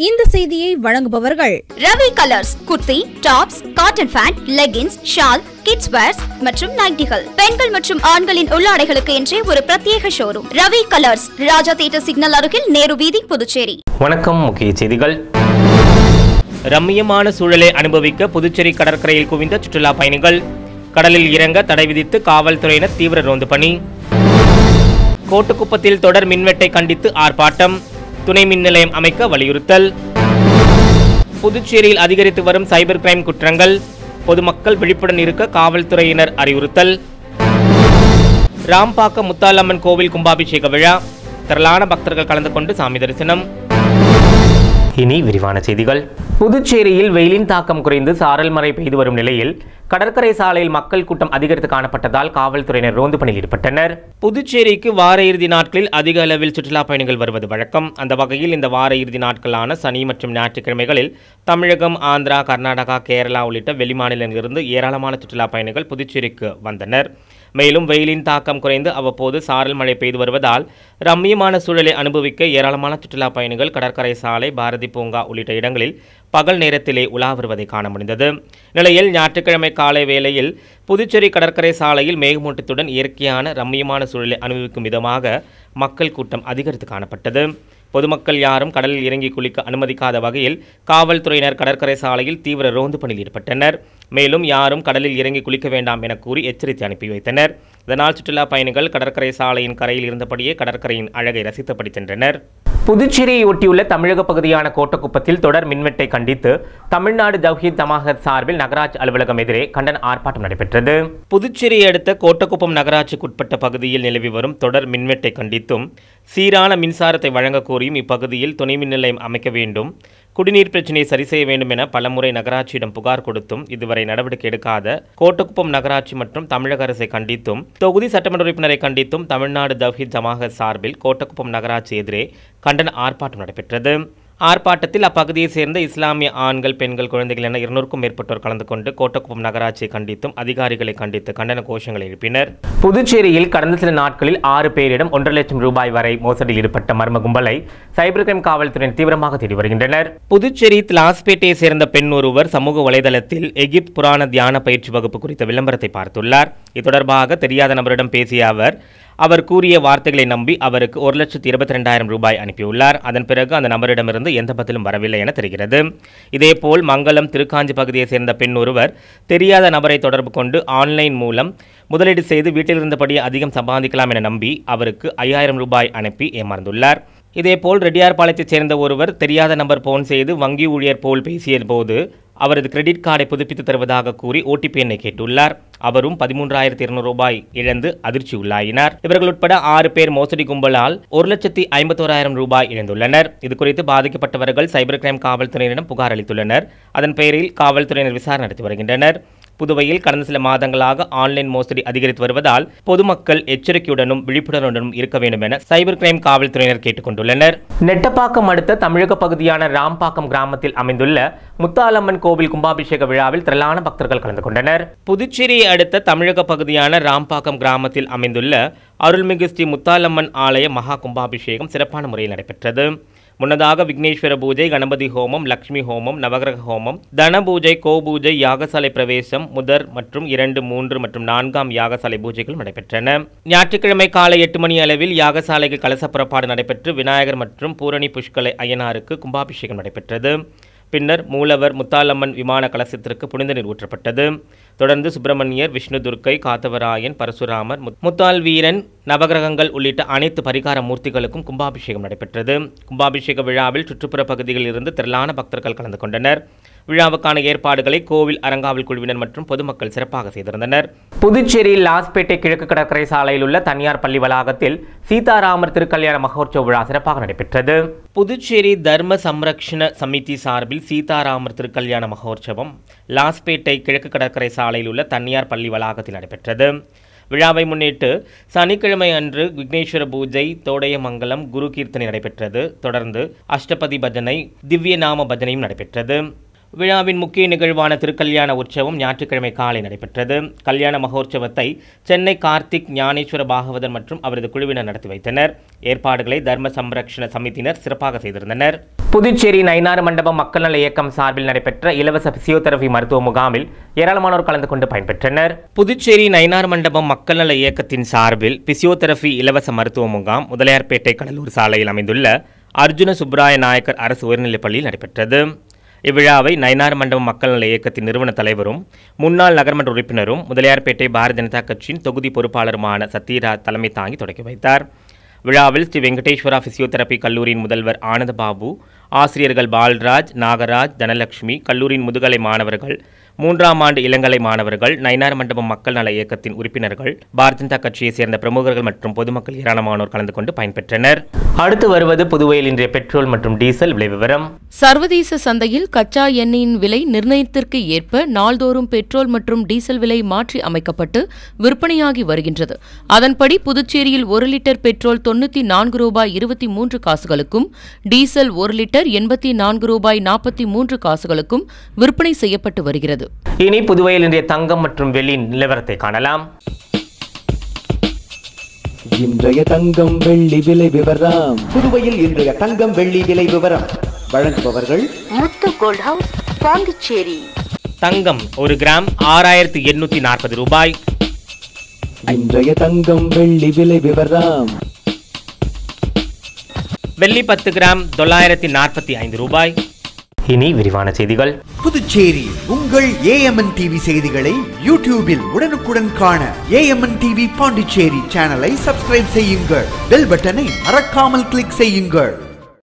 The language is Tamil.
இந்த செய்தியை வழங்குபவர்கள் Ravi Colours kurti, tops, cotton pant, leggings, shawl, kids wears மற்றும் நைட்டிகள், பெண்கள் மற்றும் ஆண்களின் உள்ளாடைகளுக்கு என்றே ஒரு பிரத்யேக showroom. Ravi Colours, Raja theatre signal அருகில், நேரு வீதி, புதுச்சேரி. வணக்கம். முக்கிய செய்திகள். ரம்மியமான சூழலை அனுபவிக்க புதுச்சேரி கடற்கரையில் குவிந்த சுற்றுலா பயணிகள். கடலில் இறங்க தடை விதித்து காவல்துறையினர் தீவிர ரோந்து பணி. கோட்டுக்குப்பத்தில் தொடர் மின்வெட்டை கண்டித்து ஆர்ப்பாட்டம். துணை மின் நிலையம் அமைக்க வலியுறுத்தல். புதுச்சேரியில் அதிகரித்து வரும் சைபர் கிரைம் குற்றங்கள். பொதுமக்கள் விழிப்புடன் இருக்க காவல்துறையினர் அறிவுறுத்தல். ராம்பாக்கம் முத்தாலம்மன் கோவில் கும்பாபிஷேக விழா. திரளான பக்தர்கள் கலந்து கொண்டு சாமி தரிசனம். இனி விரிவான செய்திகள். புதுச்சேரியில் வெயிலின் தாக்கம் குறைந்து சாரல் மழை பெய்து வரும் நிலையில் கடற்கரை சாலையில் மக்கள் கூட்டம் அதிகரித்து காணப்பட்டதால் காவல்துறையினர் ரோந்து பணியில் ஈடுபட்டனர். புதுச்சேரிக்கு வார இறுதி நாட்களில் அதிக அளவில் சுற்றுலா பயணிகள் வருவது வழக்கம். அந்த வகையில் இந்த வார இறுதி நாட்களான சனி மற்றும் ஞாயிற்றுக்கிழமைகளில் தமிழகம், ஆந்திரா, கர்நாடகா, கேரளா உள்ளிட்ட வெளிமாநிலங்களிலிருந்து ஏராளமான சுற்றுலா பயணிகள் புதுச்சேரிக்கு வந்தனர். மேலும் வெயிலின் தாக்கம் குறைந்து அவ்வப்போது சாரல் மழை பெய்து வருவதால் ரம்மியமான சூழலை அனுபவிக்க ஏராளமான சுற்றுலா பயணிகள் கடற்கரை சாலை, பாரதி பூங்கா உள்ளிட்ட இடங்களில் பகல் நேரத்திலே உலா வருவதை காண முடிந்தது. நிலையில் ஞாயிற்றுக்கிழமை காலை வேளையில் புதுச்சேரி கடற்கரை சாலையில் மேகமூட்டத்துடன் இயற்கையான ரம்மியமான சூழலை அனுபவிக்கும் விதமாக மக்கள் கூட்டம் அதிகரித்து காணப்பட்டது. பொதுமக்கள் யாரும் கடலில் இறங்கி குளிக்க அனுமதிக்காத வகையில் காவல்துறையினர் கடற்கரை சாலையில் தீவிர ரோந்து பணியில் ஈடுபட்டனர். மேலும் யாரும் கடலில் இறங்கி குளிக்க வேண்டாம் என கூறி எச்சரித்து அனுப்பி வைத்தனர். இதனால் சுற்றுலா பயணிகள் கடற்கரை சாலையின் கரையில் இருந்தபடியே கடற்கரையின் அழகை ரசித்தபடி சென்றனர். புதுச்சேரியை ஒட்டியுள்ள தமிழக பகுதியான கோட்டக்குப்பத்தில் தொடர் மின்வெட்டை கண்டித்து தமிழ்நாடு தவ்ஹீத் ஜமாஅத் சார்பில் நகராட்சி அலுவலகம் எதிரே கண்டன ஆர்ப்பாட்டம் நடைபெற்றது. புதுச்சேரியை அடுத்த கோட்டக்குப்பம் நகராட்சிக்குட்பட்ட பகுதியில் நிலவி வரும் தொடர் மின்வெட்டை கண்டித்தும் சீரான மின்சாரத்தை வழங்க கோரியும் இப்பகுதியில் துணை மின் நிலையம் அமைக்க வேண்டும், குடிநீர் பிரச்சினையை சரி செய்ய வேண்டும் என பலமுறை நகராட்சியிடம் புகார் கொடுத்தும் இதுவரை நடவடிக்கை எடுக்காத கோட்டக்குப்பம் நகராட்சி மற்றும் தமிழக அரசை கண்டித்தும் தொகுதி சட்டமன்ற உறுப்பினரை கண்டித்தும் தமிழ்நாடு தவ்ஹீத் ஜமாஅத் சார்பில் கோட்டக்குப்பம் நகராட்சி எதிரே கண்டன ஆர்ப்பாட்டம் நடைபெற்றது. ஆர்ப்பாட்டத்தில் அப்பகுதியை சேர்ந்த இஸ்லாமிய ஆண்கள், பெண்கள், குழந்தைகள் என 200க்கும் மேற்பட்டோர் கலந்து கொண்டு கோட்டக்குப்பம் நகராட்சியை கண்டித்தும் அதிகாரிகளை கண்டித்து கண்டன கோஷங்களை எழுப்பினர். புதுச்சேரியில் கடந்த சில நாட்களில் 6 பேரிடம் 1.5 லட்சம் ரூபாய் வரை மோசடியில் ஈடுபட்ட மர்ம கும்பலை சைபர் கிரைம் காவல்துறையினர் தீவிரமாக தேடி வருகின்றனர். புதுச்சேரி திலாஸ்பேட்டையை சேர்ந்த பெண் ஒருவர் சமூக வலைதளத்தில் எகிப்து புராண தியான பயிற்சி வகுப்பு குறித்த விளம்பரத்தை பார்த்துள்ளார். இது தொடர்பாக தெரியாத நபரிடம் பேசிய அவர் கூறிய வார்த்தைகளை நம்பி அவருக்கு 1,22,000 ரூபாய் அனுப்பியுள்ளார். அதன் பிறகு அந்த நபரிடமிருந்து எந்த பதிலும் வரவில்லை என தெரிகிறது. இதேபோல் மங்கலம், திருக்காஞ்சி பகுதியை சேர்ந்த பெண் ஒருவர் தெரியாத நபரை தொடர்பு கொண்டு ஆன்லைன் மூலம் முதலீடு செய்து வீட்டிலிருந்தபடி அதிகம் சம்பாதிக்கலாம் என நம்பி அவருக்கு 5,000 ரூபாய் அனுப்பி ஏமாந்துள்ளார். இதேபோல் ரெட்டியார்பாளையத்தைச் சேர்ந்த ஒருவர் தெரியாத நபர் போன் செய்து வங்கி ஊழியர் போல் பேசிய போது அவரது கிரெடிட் கார்டை புதுப்பித்து தருவதாக கூறி ஓடிபி எண்ணை கேட்டுள்ளார். அவரும் 13,200 ரூபாய் இழந்து அதிர்ச்சி உள்ளாயினார். இவர்கள் உட்பட 6 பேர் மோசடி கும்பலால் 1,51,000 ரூபாய் இழந்துள்ளனர். இதுகுறித்து பாதிக்கப்பட்டவர்கள் சைபர் கிரைம் காவல்துறையினரிடம் புகார் அளித்துள்ளனர். அதன் பெயரில் காவல்துறையினர் விசாரணை நடத்தி வருகின்றனர். புதுவையில் கடந்த சில மாதங்களாக ஆன்லைன் மோசடி அதிகரித்து வருவதால் பொதுமக்கள் எச்சரிக்கையுடனும் விழிப்புணர்வுடனும் இருக்க வேண்டும் என சைபர் கிரைம் காவல்துறையினர் கேட்டுக் கொண்டுள்ளனர். நெட்டப்பாக்கம் அடுத்த தமிழக பகுதியான ராம்பாக்கம் கிராமத்தில் அமைந்துள்ள முத்தாலம்மன் கோவில் கும்பாபிஷேக விழாவில் திரளான பக்தர்கள் கலந்து கொண்டனர். புதுச்சேரியை அடுத்த தமிழக பகுதியான ராம்பாக்கம் கிராமத்தில் அமைந்துள்ள அருள்மிகு ஸ்ரீ முத்தாலம்மன் ஆலய மகா கும்பாபிஷேகம் சிறப்பான முறையில் நடைபெற்றது. முன்னதாக விக்னேஸ்வர பூஜை, கணபதி ஹோமம், லட்சுமி ஹோமம், நவகிரக ஹோமம், தன பூஜை, கோபூஜை, யாகசாலை பிரவேசம், முதல் மற்றும் 2, 3 மற்றும் 4ஆம் யாகசாலை பூஜைகள் நடைபெற்றன. ஞாயிற்றுக்கிழமை காலை 8 மணி அளவில் யாகசாலைக்கு கலச புறப்பாடு நடைபெற்று விநாயகர் மற்றும் பூரணி புஷ்கலை ஐயனாருக்கு கும்பாபிஷேகம் நடைபெற்றது. பின்னர் மூலவர் முத்தாலம்மன் விமான கலசத்திற்கு புனித நீர் ஊற்றப்பட்டது. தொடர்ந்து சுப்பிரமணியர், விஷ்ணு துர்க்கை, காத்தவராயன், பரசுராமர், முத்தால் வீரன், நவகிரகங்கள் உள்ளிட்ட அனைத்து பரிகார மூர்த்திகளுக்கும் கும்பாபிஷேகம் நடைபெற்றது. கும்பாபிஷேக விழாவில் சுற்றுப்புற பகுதிகளில் இருந்து திரளான பக்தர்கள் கலந்து கொண்டனர். விழாவுக்கான ஏற்பாடுகளை கோவில் அறங்காவல் குழுவினர் மற்றும் பொதுமக்கள் சிறப்பாக செய்திருந்தனர். புதுச்சேரியில் லாஸ்பேட்டை கிழக்கு கடற்கரை சாலையில் உள்ள தனியார் பள்ளி வளாகத்தில் சீதாராமர் திருக்கல்யாண மகோற்சவ விழா சிறப்பாக நடைபெற்றது. புதுச்சேரி தர்ம சம்ரக்ஷண சமிதி சார்பில் சீதாராமர் திருக்கல்யாண மகோற்சவம் லாஸ்பேட்டை கிழக்கு கடற்கரை சாலையில் உள்ள தனியார் பள்ளி வளாகத்தில் நடைபெற்றது. விழாவை முன்னிட்டு சனிக்கிழமை அன்று விக்னேஸ்வர பூஜை, தோடையமங்கலம், குரு கீர்த்தனை நடைபெற்றது. தொடர்ந்து அஷ்டபதி பஜனை, திவ்ய நாம பஜனையும் நடைபெற்றது. விழாவின் முக்கிய நிகழ்வான திருக்கல்யாண உற்சவம் ஞாயிற்றுக்கிழமை காலை நடைபெற்றது. கல்யாண மகோற்சவத்தை சென்னை கார்த்திக் ஞானேஸ்வர பாகவதர் மற்றும் அவரது குழுவினர் நடத்தி வைத்தனர். ஏற்பாடுகளை தர்ம சம்ரக்ஷண சமிதியினர் சிறப்பாக செய்திருந்தனர். புதுச்சேரி நயினாறு மண்டபம் மக்கள் நல இயக்கம் சார்பில் நடைபெற்ற இலவச பிசியோதெரபி மருத்துவ முகாமில் ஏராளமானோர் கலந்து கொண்டு பயன்பெற்றனர். புதுச்சேரி நயினாறு மண்டபம் மக்கள் நல இயக்கத்தின் சார்பில் பிசியோதெரபி இலவச மருத்துவ முகாம் முதலியார்பேட்டை கடலூர் சாலையில் அமைந்துள்ள அர்ஜுன சுப்ராய நாயக்கர் அரசு உயர்நிலைப் பள்ளியில் நடைபெற்றது. இவ்விழாவை நயினாறு மண்டபம் மக்கள் நல இயக்கத்தின் நிறுவன தலைவரும் முன்னாள் நகர்மன்ற உறுப்பினரும் முதலியார்பேட்டை பாரதிய ஜனதா கட்சியின் தொகுதி பொறுப்பாளருமான சத்யராஜ் தலைமை தாங்கி தொடங்கி வைத்தார். விழாவில் ஸ்ரீ வெங்கடேஸ்வரா பிசியோதெரபி கல்லூரியின் முதல்வர் ஆனந்தபாபு, ஆசிரியர்கள் பால்ராஜ், நாகராஜ், தனலட்சுமி, கல்லூரியின் முதுகலை மாணவர்கள், 3ஆம் ஆண்டு இளங்கலை மாணவர்கள், நயினாறு மண்டபம் மக்கள் நல இயக்கத்தின் உறுப்பினர்கள், பாரதிய ஜனதா கட்சியை சேர்ந்த பிரமுகர்கள் மற்றும் பொதுமக்கள் ஏராளமானோர் கலந்து கொண்டு பயன்பெற்றனர். அடுத்து வருவது புதுவையில் இன்றைய பெட்ரோல் மற்றும் டீசல் விலை விவரம். சர்வதேச சந்தையில் கச்சா எண்ணெயின் விலை நிர்ணயத்திற்கு ஏற்ப நாள்தோறும் பெட்ரோல் மற்றும் டீசல் விலை மாற்றி அமைக்கப்பட்டு விற்பனையாகி வருகின்றது. அதன்படி புதுச்சேரியில் 1 லிட்டர் பெட்ரோல் 94 ரூபாய் 23 காசுகளுக்கும், டீசல் 1 லிட்டர் 84 ரூபாய் 43 காசுகளுக்கும் விற்பனை செய்யப்பட்டு வருகிறது. இனி புதுவையில் இன்றைய தங்கம் மற்றும் வெள்ளி நிலவரத்தை காணலாம். இன்றைய தங்கம் வெள்ளி விலை விவரம். புதுவையில் இன்றைய தங்கம் வெள்ளி விலை விவரம் வழங்குபவர்கள் முத்து கோல்ட் ஹவுஸ், பாண்டிச்சேரி. தங்கம் 1 கிராம் 6840 ரூபாய். இன்றைய தங்கம் வெள்ளி விலை விவரம். வெள்ளி 10 கிராம் 945 ரூபாய். இனி விரிவான செய்திகள். புதுச்சேரி உங்கள் AMN டிவி செய்திகளை யூடியூபில் உடனுக்குடன் காண AMN டிவி பாண்டிச்சேரி சேனலை சப்ஸ்கிரைப் செய்யுங்கள். பெல் பட்டனை மறக்காமல் கிளிக் செய்யுங்கள்.